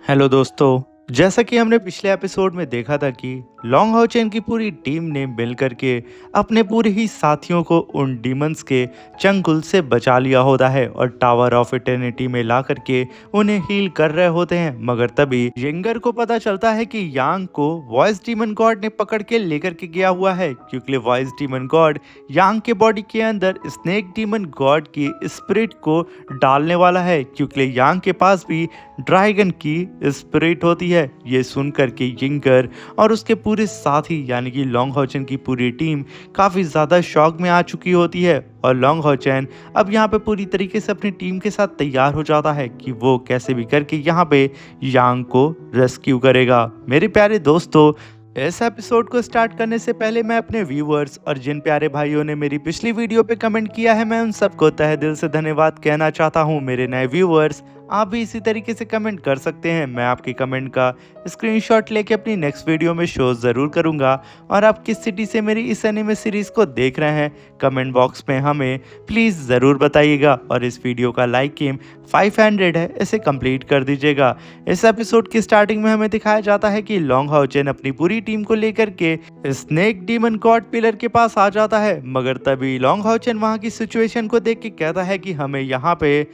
Hello दोस्तों। जैसा कि हमने पिछले एपिसोड में देखा था कि लॉन्ग हाउचेन की पूरी टीम ने मिल करके अपने पूरे ही साथियों को उन डीमंस के चंगुल से बचा लिया होता है और टावर ऑफ इटर्निटी में ला करके उन्हें हील कर रहे होते हैं। मगर तभी यंगर को पता चलता है कि यांग को वॉइस डीमन गॉड ने पकड़ के लेकर के गया हुआ है, क्योंकि वॉइस डीमन गॉड यांग के बॉडी के अंदर स्नेक डीमन गॉड की स्पिरिट को डालने वाला है, क्योंकि यांग के पास भी ड्रैगन की स्पिरिट होती है। ये सुनकर के यिंगर और उसके पूरे साथी यानी कि लॉन्ग हाउचेन की पूरी टीम काफी ज्यादा शॉक में आ चुकी होती है और लॉन्ग हाउचेन अब यहाँ पे पूरी तरीके से अपनी टीम के साथ तैयार हो जाता है कि वो कैसे भी करके यहाँ पे यांग को रेस्क्यू करेगा। मेरे प्यारे दोस्तों, इस एपिसोड को स्टार्ट करने से पहले मैं अपने व्यूअर्स और जिन प्यारे भाइयों ने मेरी पिछली वीडियो पे कमेंट किया है, मैं उन सबको तहे दिल से धन्यवाद कहना चाहता हूं। मेरे नए व्यूअर्स, आप भी इसी तरीके से कमेंट कर सकते हैं। मैं आपके कमेंट का स्क्रीनशॉट लेके अपनी नेक्स्ट वीडियो में शो ज़रूर करूंगा। और आप किस सिटी से मेरी इस एनिमे सीरीज़ को देख रहे हैं, कमेंट बॉक्स में हमें प्लीज़ ज़रूर बताइएगा। और इस वीडियो का लाइक एम 500 है, इसे कंप्लीट कर दीजिएगा। इस एपिसोड की स्टार्टिंग में हमें दिखाया जाता है कि लॉन्ग हाउचेन अपनी पूरी टीम को लेकर के स्नेक डीमन गॉड पिलर के पास आ जाता है। मगर तभी लॉन्ग हाउचेन वहाँ की सिचुएशन को देख के कहता है कि हमें यहाँ पे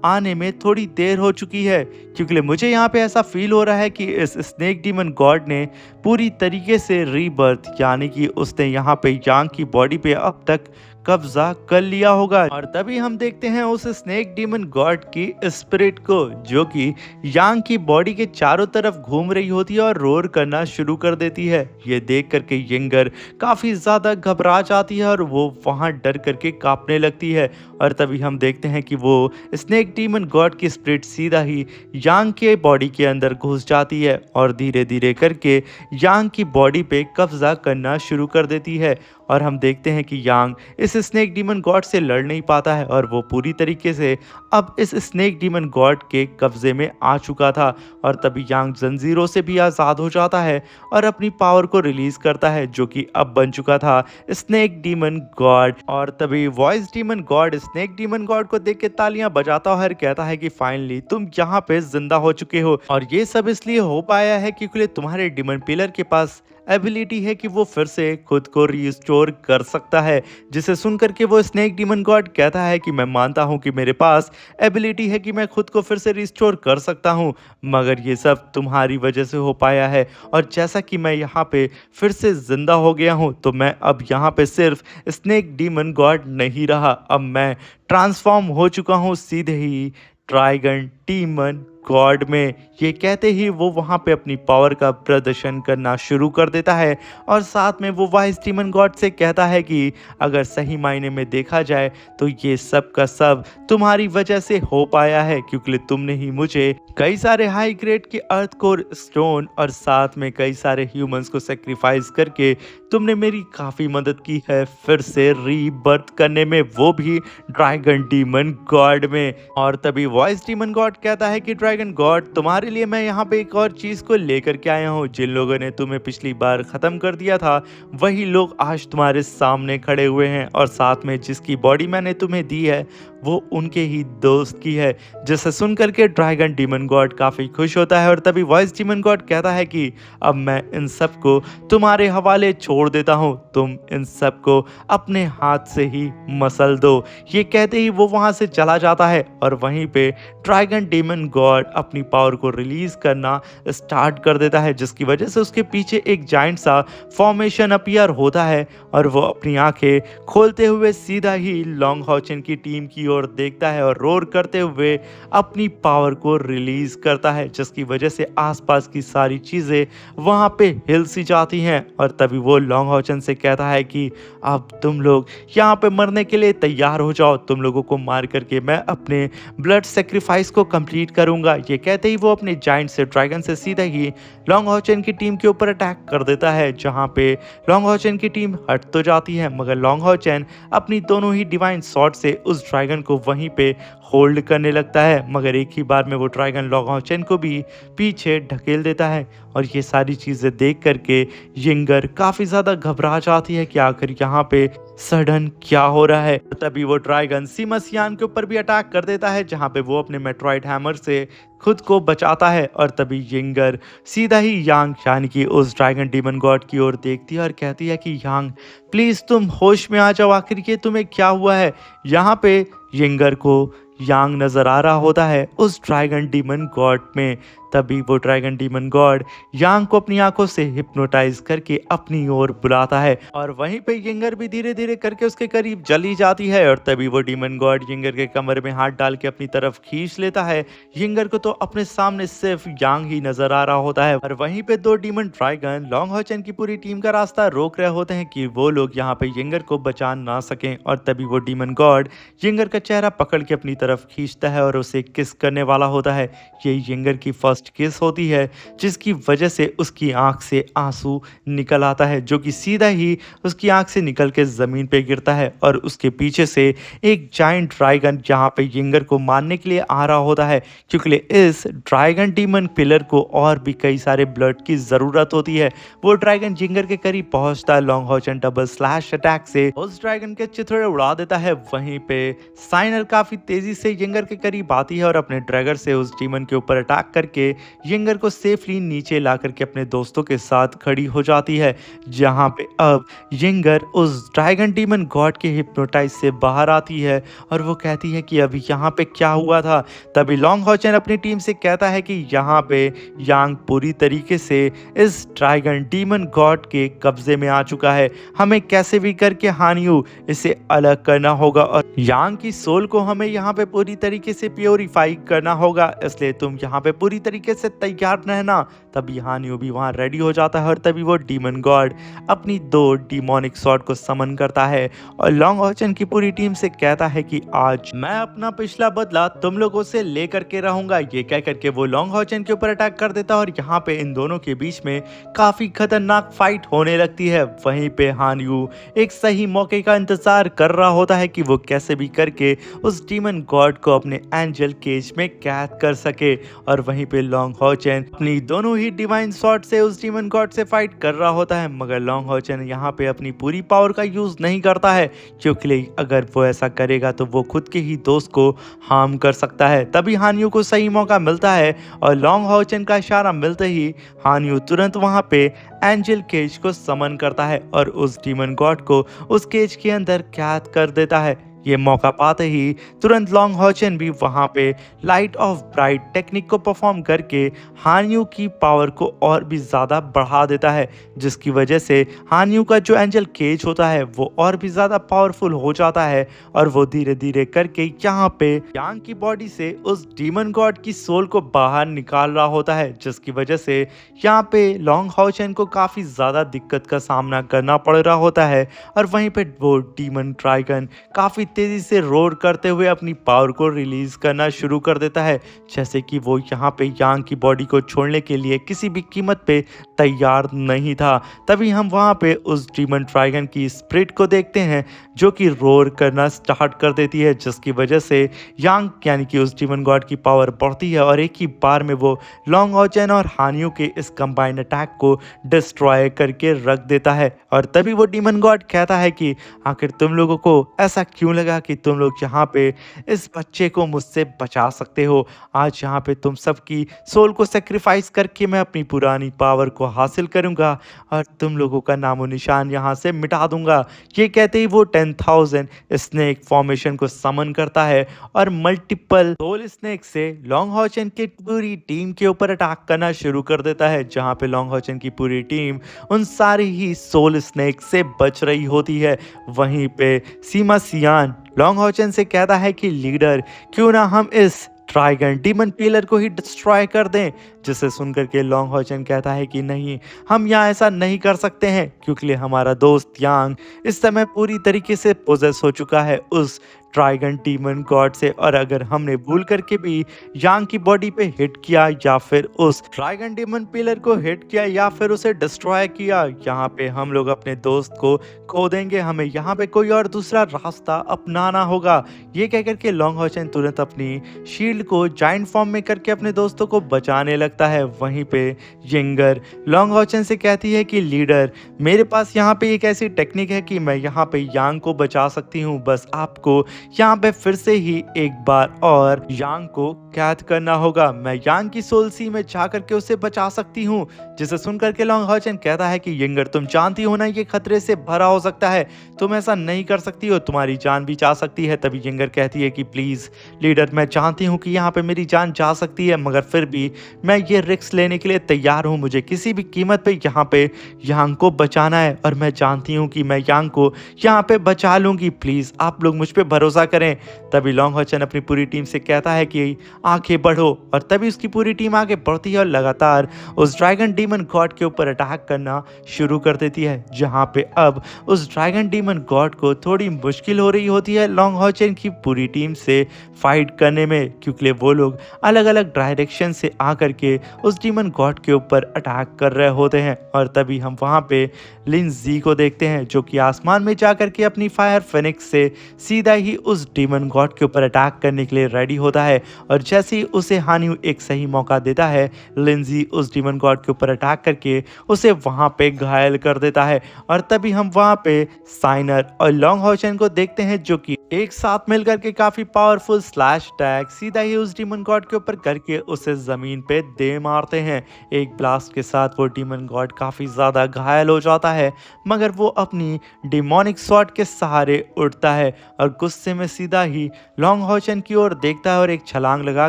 आने में थोड़ी देर हो चुकी है, क्योंकि मुझे यहाँ पे ऐसा फील हो रहा है कि इस स्नेक डीमन गॉड ने पूरी तरीके से रीबर्थ यानी कि उसने यहाँ पे यांग की बॉडी पे अब तक कब्जा कर लिया होगा। और तभी हम देखते हैं उस स्नेक डीमन गॉड की स्पिरिट को, जो कि यांग की बॉडी के चारों तरफ घूम रही होती है और रोर करना शुरू कर देती है। ये देख करके यंगर काफी ज्यादा घबरा जाती है और वो वहां डर करके कांपने लगती है। और तभी हम देखते हैं कि वो स्नेक डीमन गॉड की स्पिरिट सीधा ही यांग के बॉडी के अंदर घुस जाती है और धीरे धीरे करके यांग की बॉडी पे कब्जा करना शुरू कर देती है। और हम देखते हैं कि यांग इस स्नेक डीमन गॉड से लड़ नहीं पाता है और वो पूरी तरीके से अब इस स्नेक डीमन गॉड के कब्जे में आ चुका था। और तभी यांग जंजीरों से भी आज़ाद हो जाता है और अपनी पावर को रिलीज करता है, जो कि अब बन चुका था स्नेक डीमन गॉड। और तभी voice demon God snake demon God को देख के तालियां बजाता है और कहता है कि फाइनली तुम यहाँ पे जिंदा हो चुके हो। और ये सब इसलिए हो पाया है क्योंकि तुम्हारे डीमन पिलर के पास एबिलिटी है कि वो फिर से खुद को रिस्टोर कर सकता है। जिसे सुनकर के वो स्नेक डीमन गॉड कहता है कि मैं मानता हूँ कि मेरे पास एबिलिटी है कि मैं खुद को फिर से रिस्टोर कर सकता हूँ, मगर ये सब तुम्हारी वजह से हो पाया है। और जैसा कि मैं यहाँ पे फिर से जिंदा हो गया हूँ, तो मैं अब यहाँ पे सिर्फ स्नेक डीमन गॉड नहीं रहा, अब मैं ट्रांसफॉर्म हो चुका हूँ सीधे ही ड्रैगन डीमन गॉड में। ये कहते ही वो वहाँ पे अपनी पावर का प्रदर्शन करना शुरू कर देता है और साथ में वो वॉइस डीमन गॉड से कहता है कि अगर सही मायने में देखा जाए तो ये सब का सब तुम्हारी वजह से हो पाया है, क्योंकि तुमने ही मुझे कई सारे हाई ग्रेड के अर्थ कोर स्टोन और साथ में कई सारे ह्यूमंस को सेक्रीफाइस करके तुमने मेरी काफ़ी मदद की है फिर से रीबर्थ करने में, वो भी ड्रैगन डीमन गॉड में। और तभी वॉइस डीमन गॉड कहता है कि ड्रैगन गॉड, तुम्हारे लिए मैं यहाँ पे एक और चीज़ को लेकर के आया हूँ। जिन लोगों ने तुम्हें पिछली बार ख़त्म कर दिया था वही लोग आज तुम्हारे सामने खड़े हुए हैं, और साथ में जिसकी बॉडी मैंने तुम्हें दी है वो उनके ही दोस्त की है। जिसे सुन करके ड्रैगन डीमन गॉड काफ़ी खुश होता है। और तभी वॉइस डीमन गॉड कहता है कि अब मैं इन सब को तुम्हारे हवाले छोड़ देता हूँ, तुम इन सब को अपने हाथ से ही मसल दो। ये कहते ही वो वहाँ से चला जाता है और वहीं पे ड्रैगन डीमन गॉड अपनी पावर को रिलीज करना स्टार्ट कर देता है, जिसकी वजह से उसके पीछे एक जाइंट सा फॉर्मेशन अपीयर होता है और वो अपनी आंखें खोलते हुए सीधा ही लॉन्ग हाउचेन की टीम की ओर देखता है और रोर करते हुए अपनी पावर को रिलीज करता है, जिसकी वजह से आसपास की सारी चीजें वहां पे हिल सी जाती हैं। और तभी वो लॉन्ग हाउचेन से कहता है कि अब तुम लोग यहाँ पे मरने के लिए तैयार हो जाओ, तुम लोगों को मार करके मैं अपने ब्लड सेक्रीफाइस को कंप्लीट करूंगा। ये कहते ही वो अपने जाइंट से ड्रैगन से सीधा ही लॉन्ग हाउचेन की टीम के ऊपर अटैक कर देता है, जहां पे लॉन्ग हाउचेन की टीम हट तो जाती है, मगर लॉन्ग हाउचेन अपनी दोनों ही डिवाइन शॉट से उस ड्रैगन को वहीं पे होल्ड करने लगता है, मगर एक ही बार में वो ड्रैगन लॉन्ग हॉचेन को भी पीछे ढकेल देता है। और ये सारी चीज़ें देख करके यिंगर काफ़ी ज़्यादा घबरा जाती है कि आखिर यहाँ पे सडन क्या हो रहा है। तभी वो ड्रैगन सीमा सियान के ऊपर भी अटैक कर देता है, जहाँ पे वो अपने मेट्रॉइड हैमर से खुद को बचाता है। और तभी यिंगर सीधा ही यांग यानी कि उस ड्रैगन डीमन गॉड की ओर देखती है और कहती है कि यांग प्लीज तुम होश में आ जाओ, आखिर ये तुम्हें क्या हुआ है। यहाँ पे यिंगर को यांग नजर आ रहा होता है उस ड्रैगन डीमन गॉड में। तभी वो ड्रैगन डीमन गॉड यांग को अपनी आंखों से हिप्नोटाइज करके अपनी ओर बुलाता है और वहीं पे यिंगर भी धीरे धीरे करके उसके करीब चली जाती है। और तभी वो डीमन गॉड यिंगर के कमर में हाथ डाल के अपनी तरफ खींच लेता है। यिंगर को तो अपने सामने सिर्फ यांग ही नजर आ रहा होता है और वहीं पे दो डीमन ड्रैगन लॉन्ग हॉचेन की पूरी टीम का रास्ता रोक रहे होते हैं कि वो लोग यहाँ पे यिंगर को बचा ना सकें। और तभी वो डीमन गॉड यिंगर का चेहरा पकड़ के अपनी तरफ खींचता है और उसे किस करने वाला होता है। ये यिंगर की फर्स्ट किस होती है, जिसकी वजह से उसकी आंख से आंसू निकल आता है, जो कि सीधा ही उसकी आंख से निकल के जमीन पे गिरता है। और उसके पीछे से एक जायंट ड्रैगन यहाँ पे यिंगर को मारने के लिए आ रहा होता है, क्योंकि इस ड्रैगन डीमन पिलर को और भी कई सारे ब्लड की जरूरत होती है। वो ड्रैगन यिंगर के करीब पहुंचता है लॉन्ग हॉचेन डबल स्लैश अटैक से उस ड्रैगन के चिथड़े उड़ा देता है। वहीं पे साइनर काफी तेजी से यिंगर के करीब आती है और अपने ड्रैगर से उस डीमन के ऊपर अटैक करके यिंगर को सेफली नीचे ला करके अपने दोस्तों के साथ खड़ी हो जाती है। जहां पे अब यिंगर उस ड्रैगन डीमन गॉड के हिप्नोटाइज से बाहर आती है और वो कहती है कि अभी यहाँ पे क्या हुआ था। तभी लॉन्ग हॉचेन अपनी टीम से कहता है कि यहाँ पे यांग पूरी तरीके से इस ड्रैगन डीमन गॉड के कब्जे में आ चुका है, हमें कैसे भी करके हानियू इसे अलग करना होगा और यांग की सोल को हमें यहाँ पे पूरी तरीके से प्योरीफाई करना होगा, इसलिए तुम यहाँ पे पूरी तरीके से तैयार रहना। तभी हानियो भी वहां रेडी हो जाता है और तभी वो डीमन गॉड अपनी दो डीमोनिक स्वॉर्ड को समन करता है और लॉन्ग हॉचेन की पूरी टीम से कहता है कि आज मैं अपना पिछला बदला तुम लोगों से लेकर के रहूंगा। ये कह करके वो लॉन्ग हॉचेन के ऊपर अटैक कर देता है और यहाँ पे इन दोनों के बीच में काफी खतरनाक फाइट होने लगती है। वहीं पे हानियो एक सही मौके का इंतजार कर रहा होता है कि वो कैसे भी करके उस डीमन गॉड को अपने एंजल केज में कैद कर सके। और वहीं पे लॉन्ग हॉचेन अपनी दोनों ही डिवाइन स्वॉर्ड से उस डीमन गॉड से फाइट कर रहा होता है, मगर लॉन्ग हॉचेन यहाँ पे अपनी पूरी पावर का यूज नहीं करता है, क्योंकि अगर वो ऐसा करेगा तो वो खुद के ही दोस्त को हार्म कर सकता है। तभी हानियो को सही मौका मिलता है और लॉन्ग हॉचेन का इशारा मिलते ही हानियो तुरंत वहां पे एंजल केज को समन करता है और उस डीमन गॉड को उस केज के अंदर कैद कर देता है। ये मौका पाते ही तुरंत लॉन्ग हॉचेन भी वहां पे लाइट ऑफ ब्राइट टेक्निक को परफॉर्म करके हानियू की पावर को और भी ज़्यादा बढ़ा देता है, जिसकी वजह से हानियू का जो एंजल केज होता है वो और भी ज़्यादा पावरफुल हो जाता है और वो धीरे धीरे करके यहाँ पे यांग की बॉडी से उस डीमन गॉड की सोल को बाहर निकाल रहा होता है, जिसकी वजह से यहाँ पे लॉन्ग हॉचेन को काफ़ी ज़्यादा दिक्कत का सामना करना पड़ रहा होता है। और वहीं पे वो डीमन ड्रैगन काफ़ी तेजी से रोर करते हुए अपनी पावर को रिलीज करना शुरू कर देता है, जैसे कि वो यहाँ पे यांग की बॉडी को छोड़ने के लिए किसी भी कीमत पे तैयार नहीं था। तभी हम वहाँ पे उस डीमन ड्रैगन की स्पिरिट को देखते हैं जो कि रोर करना स्टार्ट कर देती है, जिसकी वजह से यांग यानी कि उस डीमन गॉड की पावर बढ़ती है और एक ही बार में वो लॉन्ग हॉचेन और हानियो के इस कंबाइंड अटैक को डिस्ट्रॉय करके रख देता है। और तभी वो डीमन गॉड कहता है कि आखिर तुम लोगों को ऐसा क्यों लगा कि तुम लोग यहाँ पे इस बच्चे को मुझसे बचा सकते हो। आज यहाँ पे तुम सबकी सोल को सेक्रीफाइस करके मैं अपनी पुरानी पावर को हासिल करूँगा और तुम लोगों का नामो निशान यहाँ से मिटा दूंगा। ये कहते ही वो 10,000 स्नेक फॉर्मेशन को समन करता है और मल्टीपल सोल स्नेक से लॉन्ग हॉचेन की पूरी टीम के ऊपर अटैक करना शुरू कर देता है, जहाँ पे लॉन्ग हॉचेन की पूरी टीम उन सारी ही सोल स्नेक से बच रही होती है। वहीं पे सीमा सियान लॉन्ग हॉचेन से कहता है कि लीडर क्यों ना हम इस ड्रैगन डीमन पिलर को ही डिस्ट्रॉय कर दें, जिसे सुनकर के लॉन्ग हॉचेन कहता है कि नहीं, हम यहाँ ऐसा नहीं कर सकते हैं, क्योंकि हमारा दोस्त यांग इस समय पूरी तरीके से पोजेस हो चुका है उस ड्रैगन डीमन गॉड से। और अगर हमने भूल करके भी यांग की बॉडी पे हिट किया या फिर उस ड्रैगन डीमन पिलर को हिट किया या फिर उसे डिस्ट्रॉय किया, यहाँ पे हम लोग अपने दोस्त को खो देंगे। हमें यहाँ पे कोई और दूसरा रास्ता अपनाना होगा। ये कह करके लॉन्ग हॉचन तुरंत अपनी शील्ड को जाइंट फॉर्म में करके अपने दोस्तों को बचाने लगता है। वहीं पे यंगर लॉन्ग हॉचन से कहती है कि लीडर, मेरे पास यहाँ पे एक ऐसी टेक्निक है कि मैं यहाँ पे यांग को बचा सकती हूँ। बस आपको यहाँ पे फिर से ही एक बार और यांग को कैद करना होगा। मैं यांग की सोल सी में जा करके उसे बचा सकती हूँ। जिसे सुनकर के लॉन्ग हॉचन कहता है कि यंगर, तुम जानती हो ना ये खतरे से भरा हो सकता है, तुम ऐसा नहीं कर सकती हो, तुम्हारी जान भी जा सकती है। तभी यंगर कहती है कि प्लीज लीडर, मैं जानती हूँ कि यहाँ पे मेरी जान जा सकती है, मगर फिर भी मैं ये रिस्क लेने के लिए तैयार हूँ। मुझे किसी भी कीमत पे यहाँ पे यांग को बचाना है और मैं जानती हूँ कि मैं यांग को यहाँ पे बचा लूंगी। प्लीज आप लोग मुझ पे भरोसा करें। तभी लॉन्ग हॉचन अपनी पूरी टीम से कहता है कि आगे बढ़ो। और तभी उसकी पूरी टीम आगे बढ़ती है और लगातार उस ड्रैगन डीमन गॉड के ऊपर अटैक करना शुरू कर देती है। जहाँ पे अब उस ड्रैगन डीमन गॉड को थोड़ी मुश्किल हो रही होती है लॉन्ग हॉचन की पूरी टीम से फाइट करने में, क्योंकि वो लोग अलग अलग डायरेक्शन से आकर के उस डीमन गॉड के ऊपर अटैक कर रहे होते हैं। और तभी हम वहाँ पे लिन जी को देखते हैं जो कि आसमान में जाकर के अपनी फायर फेनिक्स से सीधा ही उस डीमन गॉड के ऊपर अटैक करने के लिए रेडी होता है। और जैसे ही उसे हान्यू एक सही मौका देता है, लिन जी उस डीमन गॉड के ऊपर अटैक करके उसे वहाँ पे घायल कर देता है। और तभी हम वहाँ पे साइनर और लॉन्ग हॉचन को देखते हैं जो कि एक साथ मिलकर के काफी पावरफुल स्लैश अटैक सीधा ही उस डीमन गॉड के ऊपर करके उसे जमीन पे दे मारते हैं। एक ब्लास्ट के साथ वो डीमन गॉड काफी ज्यादा घायल हो जाता है, मगर वो अपनी डिमोनिक स्वॉर्ड के सहारे उठता है और गुस्से में सीधा ही लॉन्ग हॉचन की ओर देखता है और एक छलांग लगा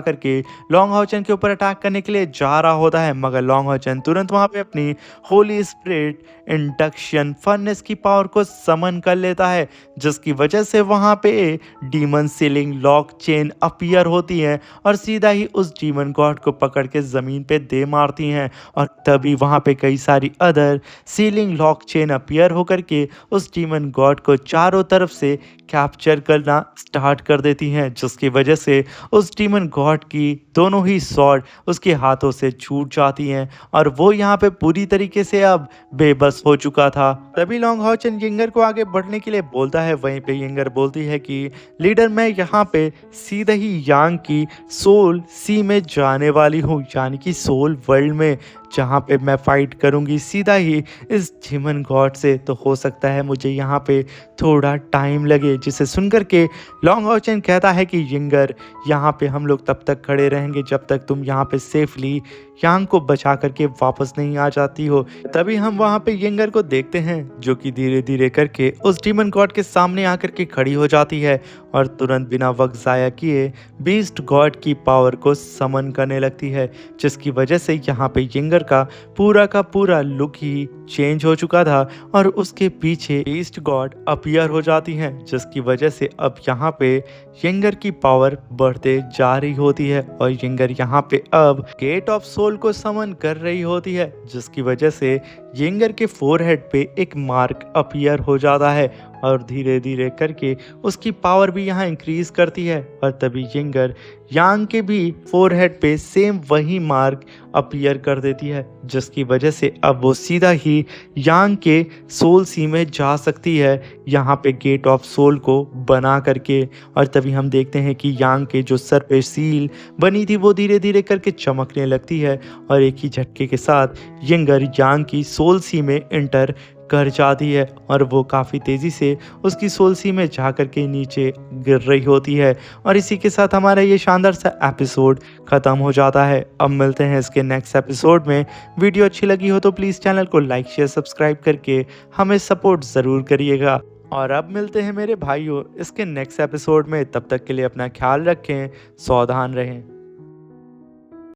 करके लॉन्ग हॉचन के ऊपर अटैक करने के लिए जा रहा होता है। मगर लॉन्ग हॉचन तुरंत वहां पे अपनी होली स्पिरिट इंडक्शन फर्नेस की पावर को समन कर लेता है, जिसकी वजह से वहां पे demon ceiling lock chain appear होती है और सीधा ही उस डीमन गॉड को पकड़ के जमीन पे दे मारती हैं। और तभी वहां पे कई सारी other ceiling lock chain appear होकर के उस डीमन गॉड को चारों तरफ से कैप्चर करना स्टार्ट कर देती हैं, जिसकी वजह से उस डीमन गॉड की दोनों ही स्वॉर्ड उसके हाथों से छूट जाती हैं और वो यहाँ पे पूरी तरीके से अब बेबस हो चुका था। तभी लॉन्ग हॉचन यंगर को आगे बढ़ने के लिए बोलता है। वहीं पे यंगर बोलती है कि लीडर, मैं यहाँ पे सीधा ही यांग की सोल सी में जाने वाली हूँ, यानी कि सोल वर्ल्ड में, जहाँ पे मैं फाइट करूँगी सीधा ही इस डीमन गॉड से। तो हो सकता है मुझे यहाँ पे थोड़ा टाइम लगे। जिसे सुनकर के लॉन्ग हॉचन कहता है कि यंगर, यहाँ पे हम लोग तब तक खड़े रहेंगे जब तक तुम यहाँ पे सेफली यांग को बचा करके वापस नहीं आ जाती हो। तभी हम वहाँ पे यंगर को देखते हैं जो कि धीरे धीरे करके उस डीमन गॉड के सामने आकर के खड़ी हो जाती है और तुरंत बिना वक्त ज़ाया किए बीस्ट गॉड की पावर को समन करने लगती है, जिसकी वजह से यहाँ पे यंगर का पूरा लुक ही चेंज हो चुका था और उसके पीछे बीस्ट गॉड अपीयर हो जाती हैं, जिसकी वजह से अब यहाँ पे यंगर की पावर बढ़ते जा रही होती है और यंगर यहाँ पे अब गेट ऑफ सोल को समन कर रही होती है, जिसकी वजह से यंगर के फोरहेड पे एक मार्क अपीयर हो जाता है और धीरे धीरे करके उसकी पावर भी यहाँ इंक्रीज करती है। और तभी यंगर यांग के भी फोरहेड पे सेम वही मार्क अपीयर कर देती है, जिसकी वजह से अब वो सीधा ही यांग के सोल सी में जा सकती है, यहाँ पे गेट ऑफ सोल को बना करके। और तभी हम देखते हैं कि यांग के जो सर पे सील बनी थी वो धीरे धीरे करके चमकने लगती है और एक ही झटके के साथ यंगर यांग की सोल सी में एंटर कर जाती है और वो काफ़ी तेज़ी से उसकी सोल सी में जा कर के नीचे गिर रही होती है। और इसी के साथ हमारा ये शानदार सा एपिसोड ख़त्म हो जाता है। अब मिलते हैं इसके नेक्स्ट एपिसोड में। वीडियो अच्छी लगी हो तो प्लीज़ चैनल को लाइक शेयर सब्सक्राइब करके हमें सपोर्ट ज़रूर करिएगा। और अब मिलते हैं मेरे भाइयों इसके नेक्स्ट एपिसोड में। तब तक के लिए अपना ख्याल रखें, सावधान रहें।